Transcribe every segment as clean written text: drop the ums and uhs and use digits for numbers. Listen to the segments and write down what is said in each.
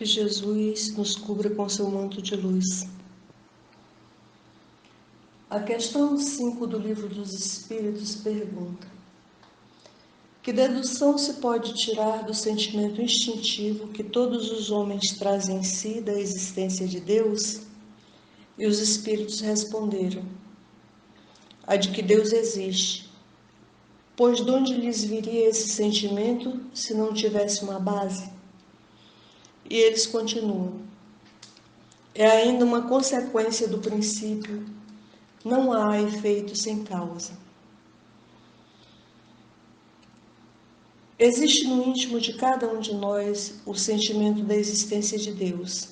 Que Jesus nos cubra com seu manto de luz. A questão 5 do Livro dos Espíritos pergunta: que dedução se pode tirar do sentimento instintivo que todos os homens trazem em si da existência de Deus? E os Espíritos responderam: a de que Deus existe. Pois de onde lhes viria esse sentimento se não tivesse uma base? E eles continuam: é ainda uma consequência do princípio, não há efeito sem causa. Existe no íntimo de cada um de nós o sentimento da existência de Deus.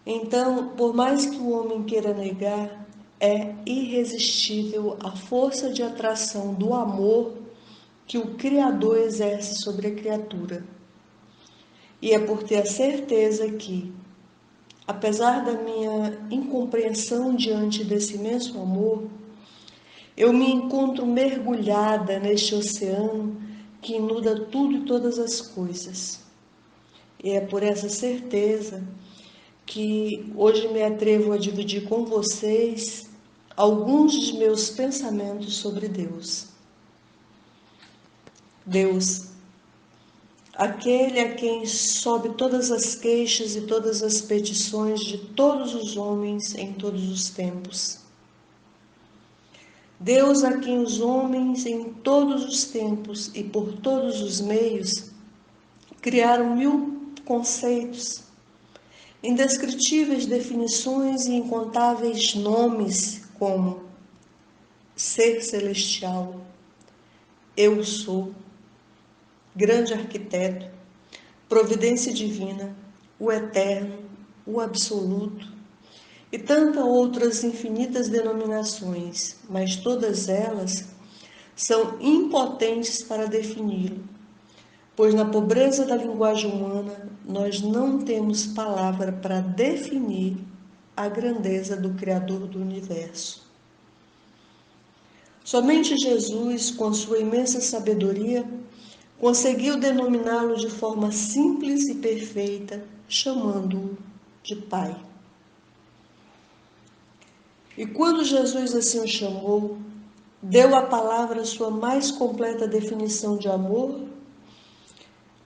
Então, por mais que o homem queira negar, é irresistível a força de atração do amor que o Criador exerce sobre a criatura. E é por ter a certeza que, apesar da minha incompreensão diante desse imenso amor, eu me encontro mergulhada neste oceano que inunda tudo e todas as coisas. E é por essa certeza que hoje me atrevo a dividir com vocês alguns dos meus pensamentos sobre Deus. Deus, aquele a quem sobe todas as queixas e todas as petições de todos os homens em todos os tempos. Deus a quem os homens em todos os tempos e por todos os meios criaram 1000 conceitos, indescritíveis definições e incontáveis nomes como ser celestial, eu sou, grande arquiteto, providência divina, o eterno, o absoluto e tantas outras infinitas denominações, mas todas elas são impotentes para defini-lo, pois na pobreza da linguagem humana nós não temos palavra para definir a grandeza do Criador do Universo. Somente Jesus, com sua imensa sabedoria, conseguiu denominá-lo de forma simples e perfeita, chamando-o de Pai. E quando Jesus assim o chamou, deu à palavra sua mais completa definição de amor,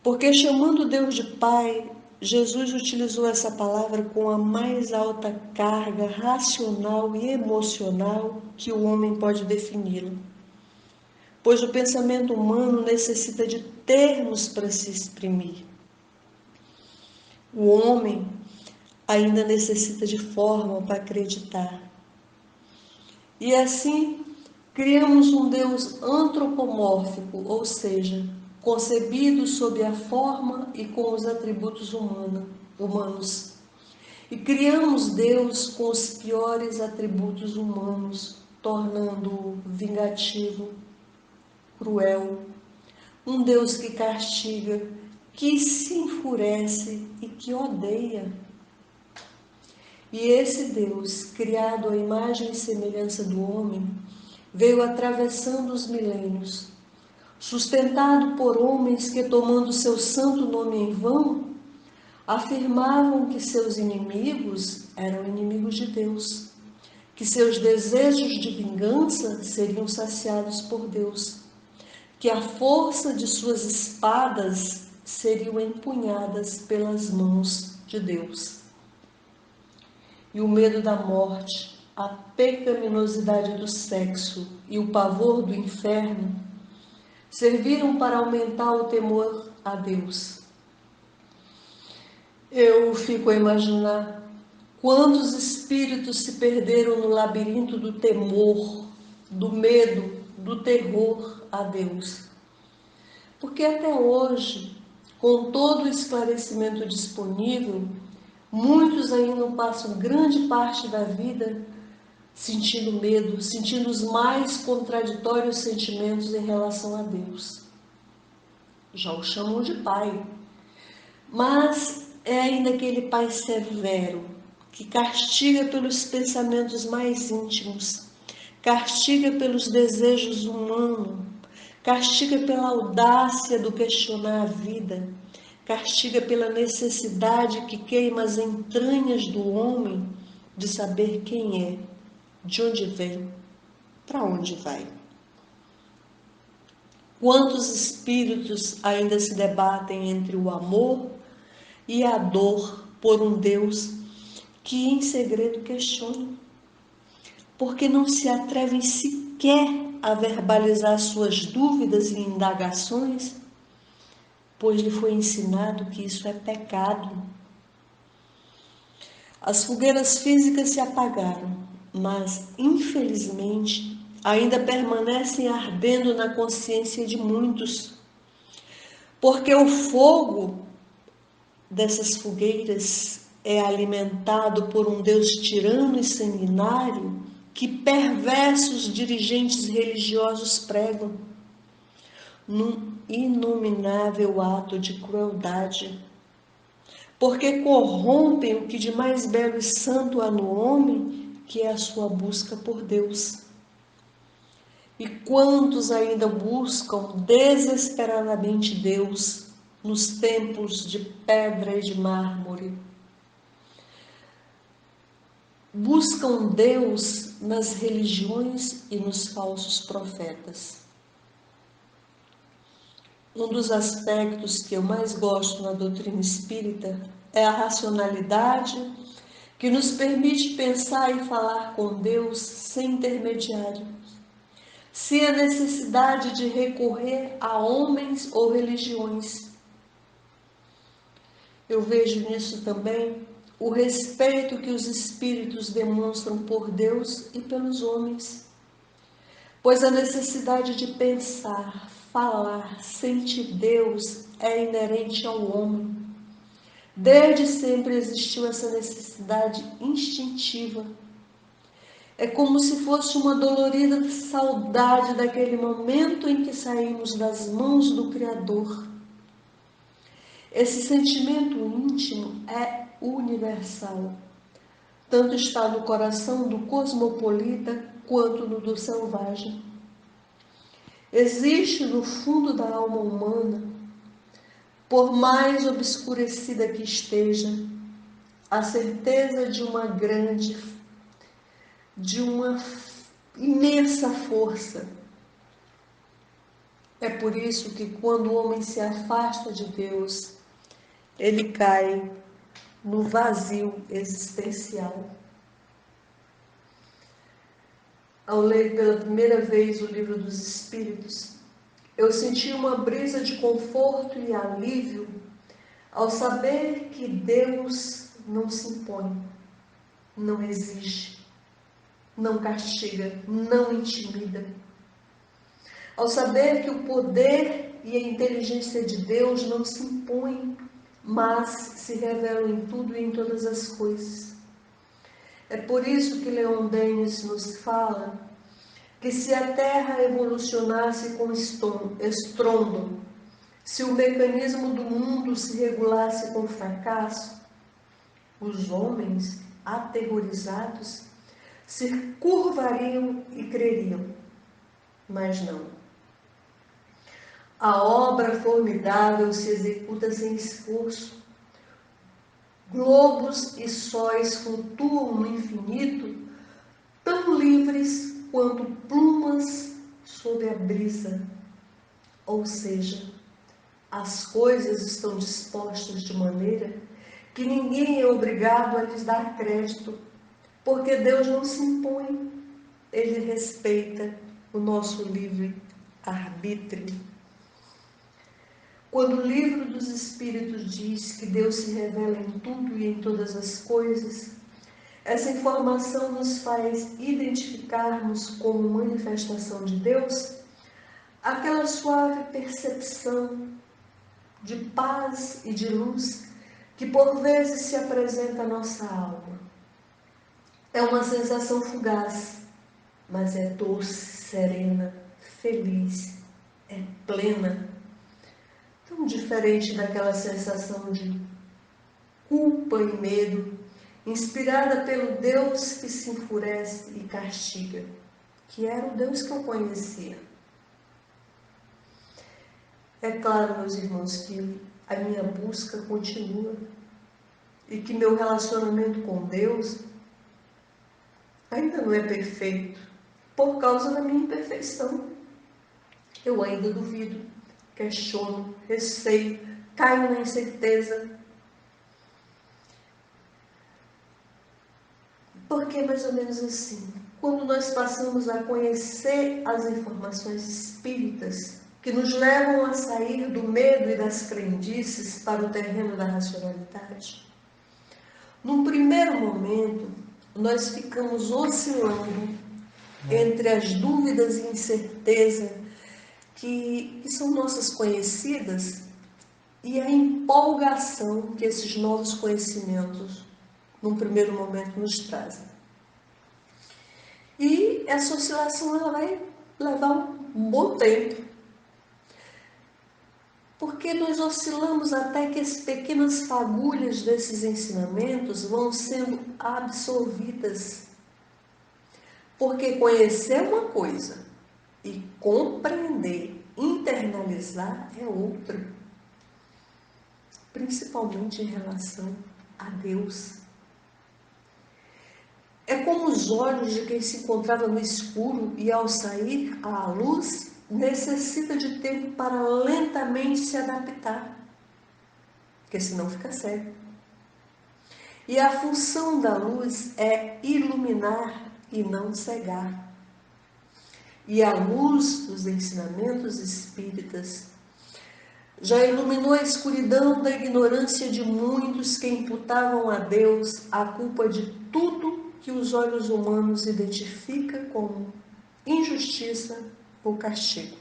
porque chamando Deus de Pai, Jesus utilizou essa palavra com a mais alta carga racional e emocional que o homem pode defini-la. Pois o pensamento humano necessita de termos para se exprimir. O homem ainda necessita de forma para acreditar. E assim, criamos um Deus antropomórfico, ou seja, concebido sob a forma e com os atributos humanos. E criamos Deus com os piores atributos humanos, tornando-o vingativo, cruel, um Deus que castiga, que se enfurece e que odeia. E esse Deus, criado à imagem e semelhança do homem, veio atravessando os milênios, sustentado por homens que, tomando seu santo nome em vão, afirmavam que seus inimigos eram inimigos de Deus, que seus desejos de vingança seriam saciados por Deus, que a força de suas espadas seriam empunhadas pelas mãos de Deus. E o medo da morte, a pecaminosidade do sexo e o pavor do inferno serviram para aumentar o temor a Deus. Eu fico a imaginar quantos espíritos se perderam no labirinto do temor, do medo, do terror a Deus. Porque até hoje, com todo o esclarecimento disponível, muitos ainda passam grande parte da vida sentindo medo, sentindo os mais contraditórios sentimentos em relação a Deus. Já o chamam de Pai, mas é ainda aquele Pai severo, que castiga pelos pensamentos mais íntimos, castiga pelos desejos humanos, castiga pela audácia do questionar a vida, castiga pela necessidade que queima as entranhas do homem de saber quem é, de onde vem, para onde vai. Quantos espíritos ainda se debatem entre o amor e a dor por um Deus que em segredo questionam, porque não se atrevem sequer a verbalizar suas dúvidas e indagações, pois lhe foi ensinado que isso é pecado. As fogueiras físicas se apagaram, mas, infelizmente, ainda permanecem ardendo na consciência de muitos, porque o fogo dessas fogueiras é alimentado por um Deus tirano e sanguinário que perversos dirigentes religiosos pregam, num inominável ato de crueldade, porque corrompem o que de mais belo e santo há no homem, que é a sua busca por Deus. E quantos ainda buscam desesperadamente Deus nos templos de pedra e de mármore? Buscam Deus nas religiões e nos falsos profetas. Um dos aspectos que eu mais gosto na doutrina espírita é a racionalidade que nos permite pensar e falar com Deus sem intermediário, sem a necessidade de recorrer a homens ou religiões. Eu vejo nisso também o respeito que os espíritos demonstram por Deus e pelos homens, pois a necessidade de pensar, falar, sentir Deus é inerente ao homem. Desde sempre existiu essa necessidade instintiva. É como se fosse uma dolorida saudade daquele momento em que saímos das mãos do Criador. Esse sentimento íntimo é universal. Tanto está no coração do cosmopolita quanto no do selvagem. Existe no fundo da alma humana, por mais obscurecida que esteja, a certeza de uma imensa força. É por isso que quando o homem se afasta de Deus, ele cai no vazio existencial. Ao ler pela primeira vez o Livro dos Espíritos, eu senti uma brisa de conforto e alívio ao saber que Deus não se impõe, não exige, não castiga, não intimida. Ao saber que o poder e a inteligência de Deus não se impõem, mas se revelam em tudo e em todas as coisas. É por isso que Leon Denis nos fala que se a Terra evolucionasse com estrondo, se o mecanismo do mundo se regulasse com fracasso, os homens, aterrorizados, se curvariam e creriam. Mas não. A obra formidável se executa sem esforço. Globos e sóis flutuam no infinito, tão livres quanto plumas sob a brisa. Ou seja, as coisas estão dispostas de maneira que ninguém é obrigado a lhes dar crédito, porque Deus não se impõe, Ele respeita o nosso livre arbítrio. Quando o Livro dos Espíritos diz que Deus se revela em tudo e em todas as coisas, essa informação nos faz identificarmos como manifestação de Deus aquela suave percepção de paz e de luz que por vezes se apresenta à nossa alma. É uma sensação fugaz, mas é doce, serena, feliz, é plena. Tão diferente daquela sensação de culpa e medo, inspirada pelo Deus que se enfurece e castiga, que era o Deus que eu conhecia. É claro, meus irmãos, que a minha busca continua e que meu relacionamento com Deus ainda não é perfeito por causa da minha imperfeição. Eu ainda duvido, questiono, receio, caio na incerteza. Porque é mais ou menos assim. Quando nós passamos a conhecer as informações espíritas que nos levam a sair do medo e das crendices para o terreno da racionalidade, num primeiro momento, nós ficamos oscilando entre as dúvidas e incerteza que são nossas conhecidas e a empolgação que esses novos conhecimentos, num primeiro momento, nos trazem. E essa oscilação ela vai levar um bom tempo, porque nós oscilamos até que as pequenas fagulhas desses ensinamentos vão sendo absorvidas. Porque conhecer é uma coisa e compreender, internalizar é outra, principalmente em relação a Deus. É como os olhos de quem se encontrava no escuro e, ao sair à luz, necessita de tempo para lentamente se adaptar, porque senão fica cego. E a função da luz é iluminar e não cegar. E a luz dos ensinamentos espíritas já iluminou a escuridão da ignorância de muitos que imputavam a Deus a culpa de tudo que os olhos humanos identificam como injustiça ou castigo.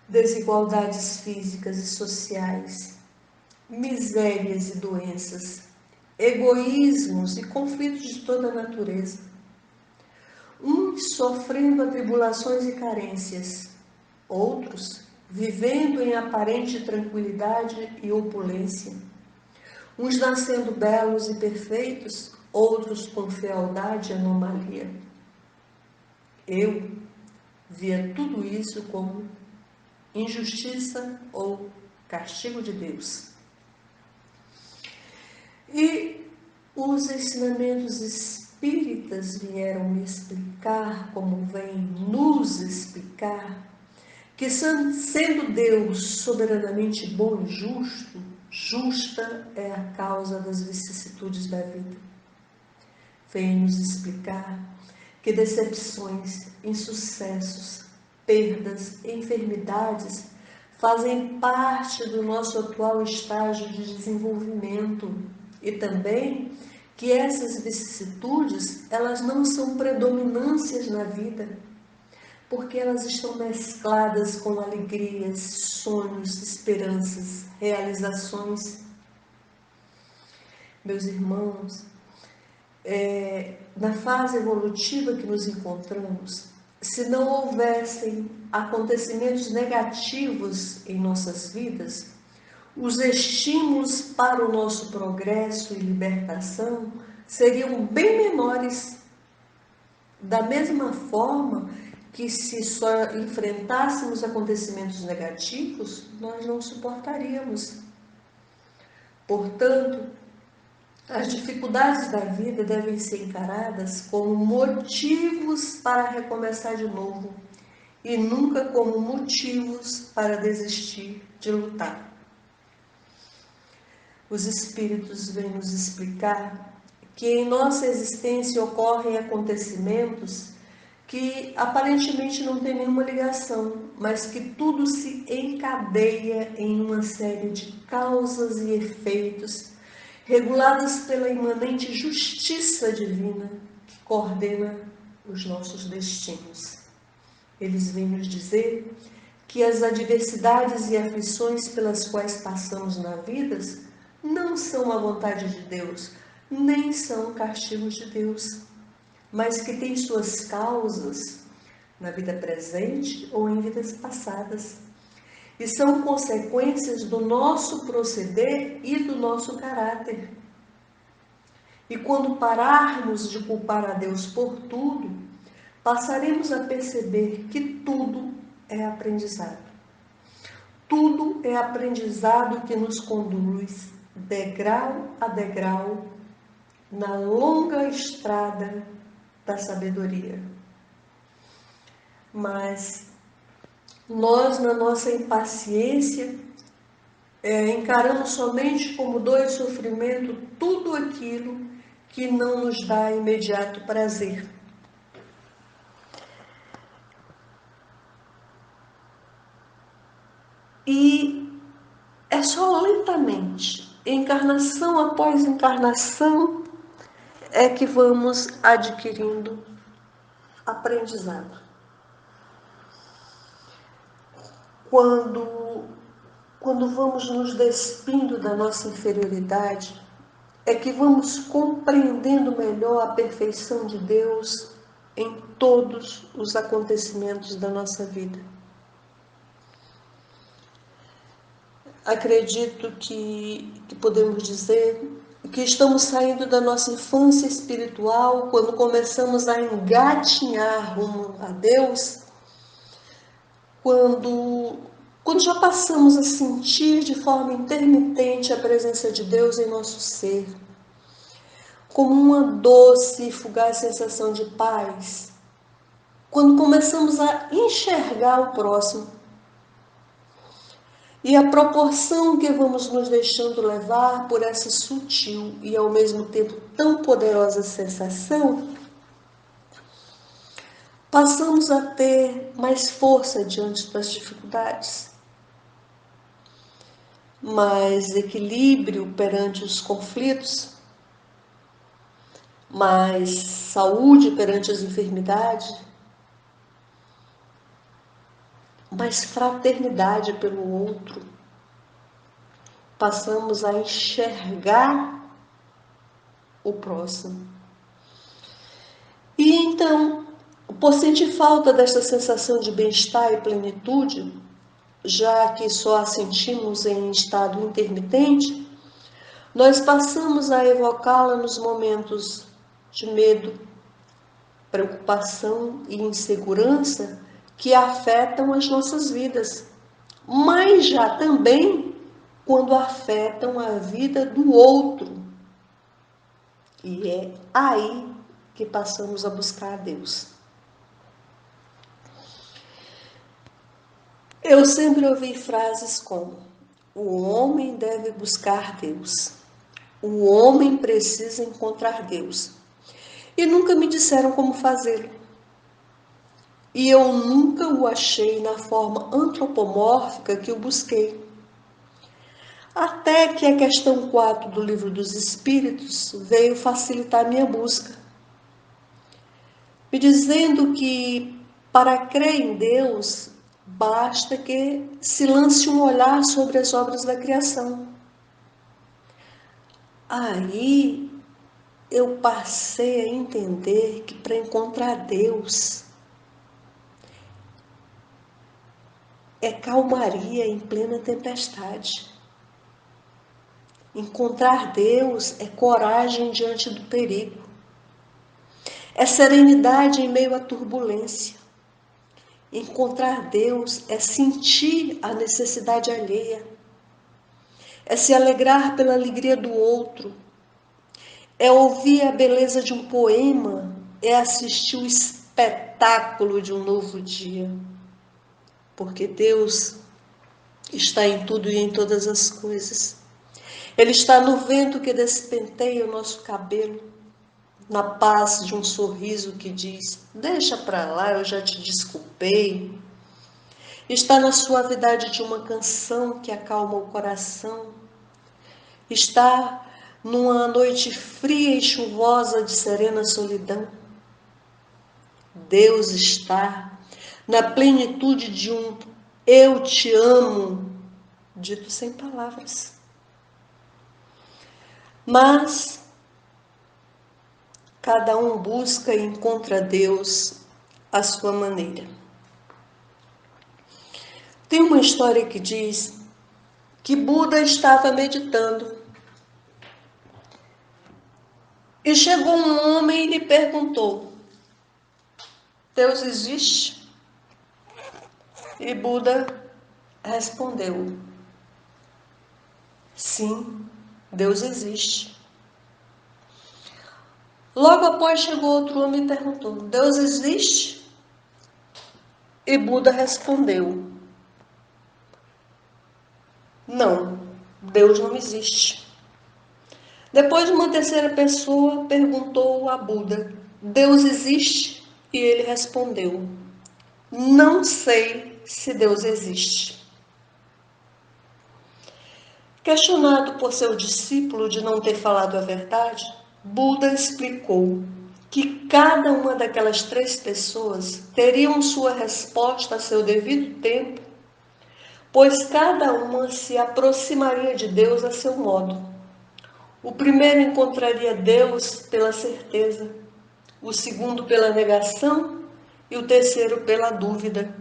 Desigualdades físicas e sociais, misérias e doenças, egoísmos e conflitos de toda a natureza. Uns sofrendo atribulações e carências, outros vivendo em aparente tranquilidade e opulência. Uns nascendo belos e perfeitos, outros com fealdade e anomalia. Eu via tudo isso como injustiça ou castigo de Deus. E os ensinamentos espíritas vieram me explicar, como vêm nos explicar, que sendo Deus soberanamente bom e justo, justa é a causa das vicissitudes da vida. Vem nos explicar que decepções, insucessos, perdas, enfermidades fazem parte do nosso atual estágio de desenvolvimento e também que essas vicissitudes, elas não são predominâncias na vida, porque elas estão mescladas com alegrias, sonhos, esperanças, realizações. Meus irmãos, na fase evolutiva que nos encontramos, se não houvessem acontecimentos negativos em nossas vidas, os estímulos para o nosso progresso e libertação seriam bem menores. Da mesma forma que se só enfrentássemos acontecimentos negativos, nós não suportaríamos. Portanto, as dificuldades da vida devem ser encaradas como motivos para recomeçar de novo e nunca como motivos para desistir de lutar. Os Espíritos vêm nos explicar que em nossa existência ocorrem acontecimentos que aparentemente não tem nenhuma ligação, mas que tudo se encadeia em uma série de causas e efeitos reguladas pela imanente justiça divina que coordena os nossos destinos. Eles vêm nos dizer que as adversidades e aflições pelas quais passamos na vida não são a vontade de Deus, nem são castigos de Deus, mas que têm suas causas na vida presente ou em vidas passadas. E são consequências do nosso proceder e do nosso caráter. E quando pararmos de culpar a Deus por tudo, passaremos a perceber que tudo é aprendizado. Tudo é aprendizado que nos conduz, degrau a degrau, na longa estrada da sabedoria. Mas nós, na nossa impaciência, encaramos somente como dor e sofrimento tudo aquilo que não nos dá imediato prazer. E é só lentamente, encarnação após encarnação, é que vamos adquirindo aprendizado. Quando vamos nos despindo da nossa inferioridade, é que vamos compreendendo melhor a perfeição de Deus em todos os acontecimentos da nossa vida. Acredito que podemos dizer que estamos saindo da nossa infância espiritual quando começamos a engatinhar rumo a Deus, quando já passamos a sentir de forma intermitente a presença de Deus em nosso ser, como uma doce e fugaz sensação de paz, quando começamos a enxergar o próximo, e a proporção que vamos nos deixando levar por essa sutil e ao mesmo tempo tão poderosa sensação, passamos a ter mais força diante das dificuldades, mais equilíbrio perante os conflitos, mais saúde perante as enfermidades, mais fraternidade pelo outro. Passamos a enxergar o próximo. E então, por sentir falta desta sensação de bem-estar e plenitude, já que só a sentimos em estado intermitente, nós passamos a evocá-la nos momentos de medo, preocupação e insegurança que afetam as nossas vidas, mas já também quando afetam a vida do outro. E é aí que passamos a buscar a Deus. Eu sempre ouvi frases como: o homem deve buscar Deus, o homem precisa encontrar Deus. E nunca me disseram como fazê-lo. E eu nunca o achei na forma antropomórfica que o busquei. Até que a questão 4 do Livro dos Espíritos veio facilitar minha busca, me dizendo que para crer em Deus basta que se lance um olhar sobre as obras da criação. Aí eu passei a entender que para encontrar Deus é calmaria em plena tempestade. Encontrar Deus é coragem diante do perigo. É serenidade em meio à turbulência. Encontrar Deus é sentir a necessidade alheia. É se alegrar pela alegria do outro. É ouvir a beleza de um poema. É assistir o espetáculo de um novo dia. Porque Deus está em tudo e em todas as coisas. Ele está no vento que despenteia o nosso cabelo, na paz de um sorriso que diz: deixa pra lá, eu já te desculpei. Está na suavidade de uma canção que acalma o coração. Está numa noite fria e chuvosa de serena solidão. Deus está na plenitude de um eu te amo, dito sem palavras. Mas cada um busca e encontra Deus à sua maneira. Tem uma história que diz que Buda estava meditando e chegou um homem e lhe perguntou: Deus existe? E Buda respondeu: sim, Deus existe. Logo após chegou outro homem e perguntou: Deus existe? E Buda respondeu: não, Deus não existe. Depois uma terceira pessoa perguntou a Buda: Deus existe? E ele respondeu: não sei se Deus existe. Questionado por seu discípulo de não ter falado a verdade, Buda explicou que cada uma daquelas três pessoas teriam sua resposta a seu devido tempo, pois cada uma se aproximaria de Deus a seu modo. O primeiro encontraria Deus pela certeza, o segundo pela negação e o terceiro pela dúvida.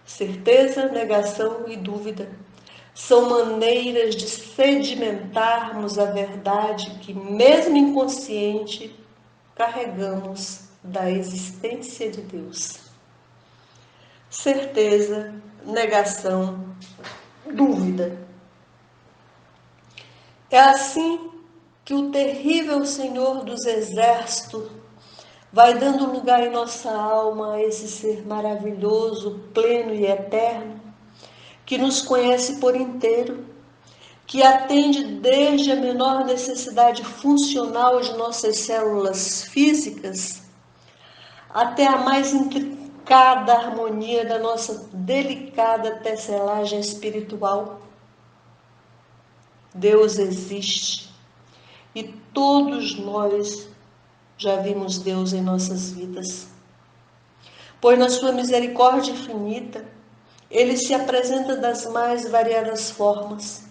Certeza, negação e dúvida são maneiras de sedimentarmos a verdade que, mesmo inconsciente, carregamos da existência de Deus. Certeza, negação, dúvida. É assim que o terrível Senhor dos Exércitos vai dando lugar em nossa alma a esse ser maravilhoso, pleno e eterno, que nos conhece por inteiro, que atende desde a menor necessidade funcional de nossas células físicas até a mais intricada harmonia da nossa delicada tecelagem espiritual. Deus existe e todos nós já vimos Deus em nossas vidas, pois na sua misericórdia infinita, Ele se apresenta das mais variadas formas.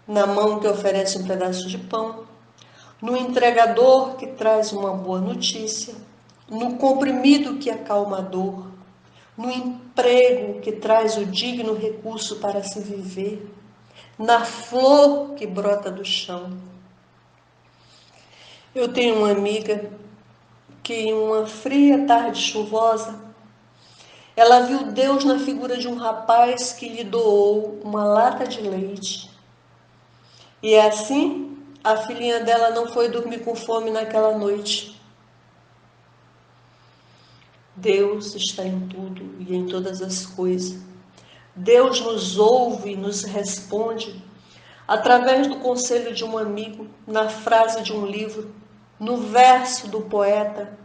Na mão que oferece um pedaço de pão, no entregador que traz uma boa notícia, no comprimido que acalma a dor, no emprego que traz o digno recurso para se viver, na flor que brota do chão. Eu tenho uma amiga que em uma fria tarde chuvosa, ela viu Deus na figura de um rapaz que lhe doou uma lata de leite. E é assim, a filhinha dela não foi dormir com fome naquela noite. Deus está em tudo e em todas as coisas. Deus nos ouve e nos responde através do conselho de um amigo, na frase de um livro, no verso do poeta,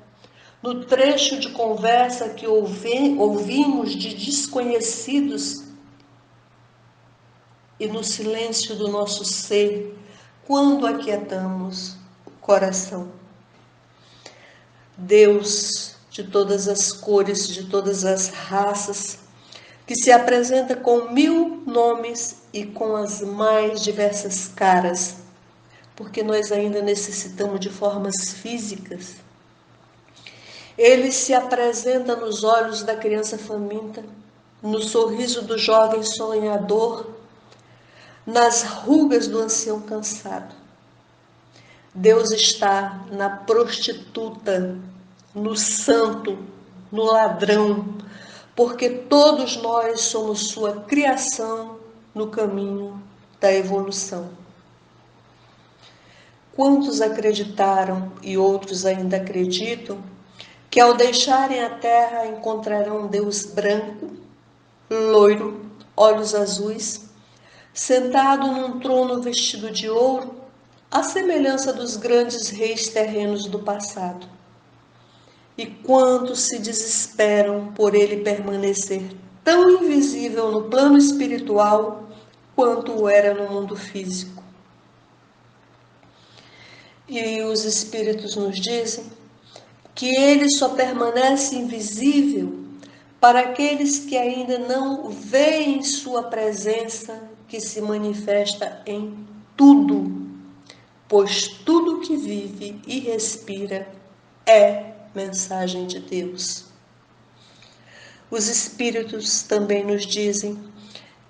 no trecho de conversa que ouvimos de desconhecidos e no silêncio do nosso ser, quando aquietamos o coração. Deus de todas as cores, de todas as raças, que se apresenta com 1000 nomes e com as mais diversas caras, porque nós ainda necessitamos de formas físicas. Ele se apresenta nos olhos da criança faminta, no sorriso do jovem sonhador, nas rugas do ancião cansado. Deus está na prostituta, no santo, no ladrão, porque todos nós somos sua criação no caminho da evolução. Quantos acreditaram e outros ainda acreditam que ao deixarem a terra encontrarão um Deus branco, loiro, olhos azuis, sentado num trono vestido de ouro, à semelhança dos grandes reis terrenos do passado. E quantos se desesperam por ele permanecer tão invisível no plano espiritual quanto o era no mundo físico. E os espíritos nos dizem que ele só permanece invisível para aqueles que ainda não veem sua presença, que se manifesta em tudo, pois tudo que vive e respira é mensagem de Deus. Os espíritos também nos dizem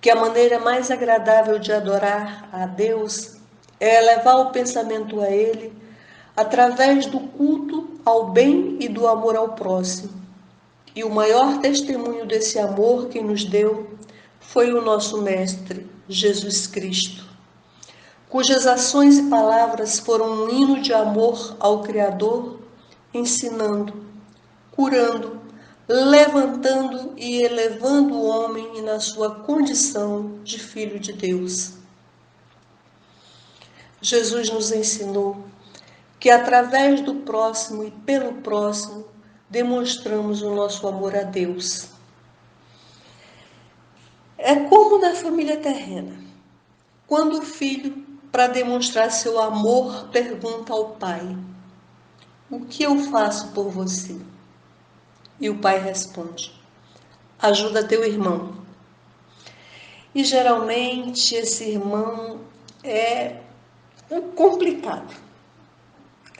que a maneira mais agradável de adorar a Deus é elevar o pensamento a Ele através do culto ao bem e do amor ao próximo. E o maior testemunho desse amor que nos deu foi o nosso Mestre, Jesus Cristo, cujas ações e palavras foram um hino de amor ao Criador, ensinando, curando, levantando e elevando o homem na sua condição de filho de Deus. Jesus nos ensinou que através do próximo e pelo próximo demonstramos o nosso amor a Deus. É como na família terrena, quando o filho, para demonstrar seu amor, pergunta ao pai: "O que eu faço por você?" E o pai responde: "Ajuda teu irmão." E geralmente esse irmão é o complicado,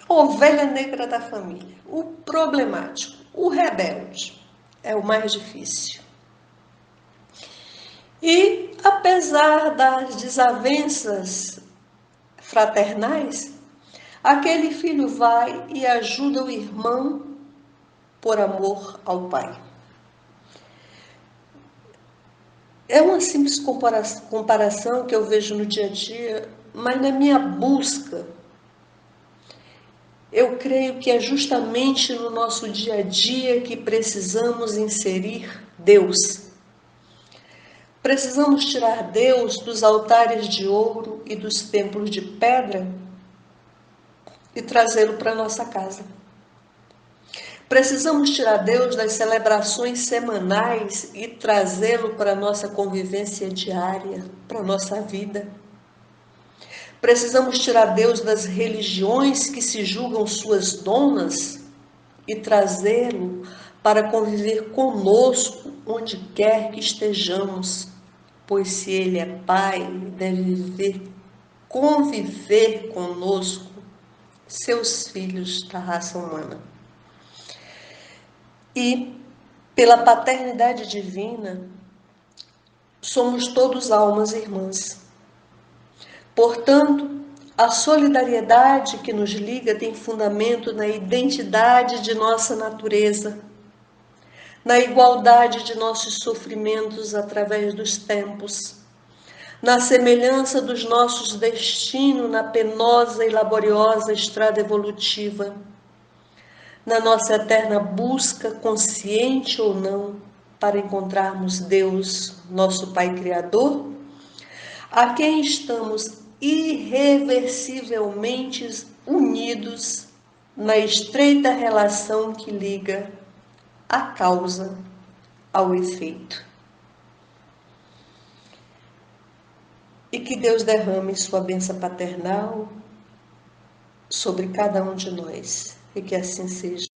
a ovelha negra da família, o problemático, o rebelde, é o mais difícil. E apesar das desavenças fraternais, aquele filho vai e ajuda o irmão por amor ao pai. É uma simples comparação que eu vejo no dia a dia, mas na minha busca, eu creio que é justamente no nosso dia a dia que precisamos inserir Deus. Precisamos tirar Deus dos altares de ouro e dos templos de pedra e trazê-lo para a nossa casa. Precisamos tirar Deus das celebrações semanais e trazê-lo para a nossa convivência diária, para a nossa vida. Precisamos tirar Deus das religiões que se julgam suas donas e trazê-lo para conviver conosco onde quer que estejamos, pois se Ele é Pai, deve conviver conosco, seus filhos da raça humana. E, pela paternidade divina, somos todos almas irmãs. Portanto, a solidariedade que nos liga tem fundamento na identidade de nossa natureza, na igualdade de nossos sofrimentos através dos tempos, na semelhança dos nossos destinos na penosa e laboriosa estrada evolutiva, na nossa eterna busca, consciente ou não, para encontrarmos Deus, nosso Pai Criador, a quem estamos irreversivelmente unidos na estreita relação que liga a causa ao efeito. E que Deus derrame sua bênção paternal sobre cada um de nós, e que assim seja.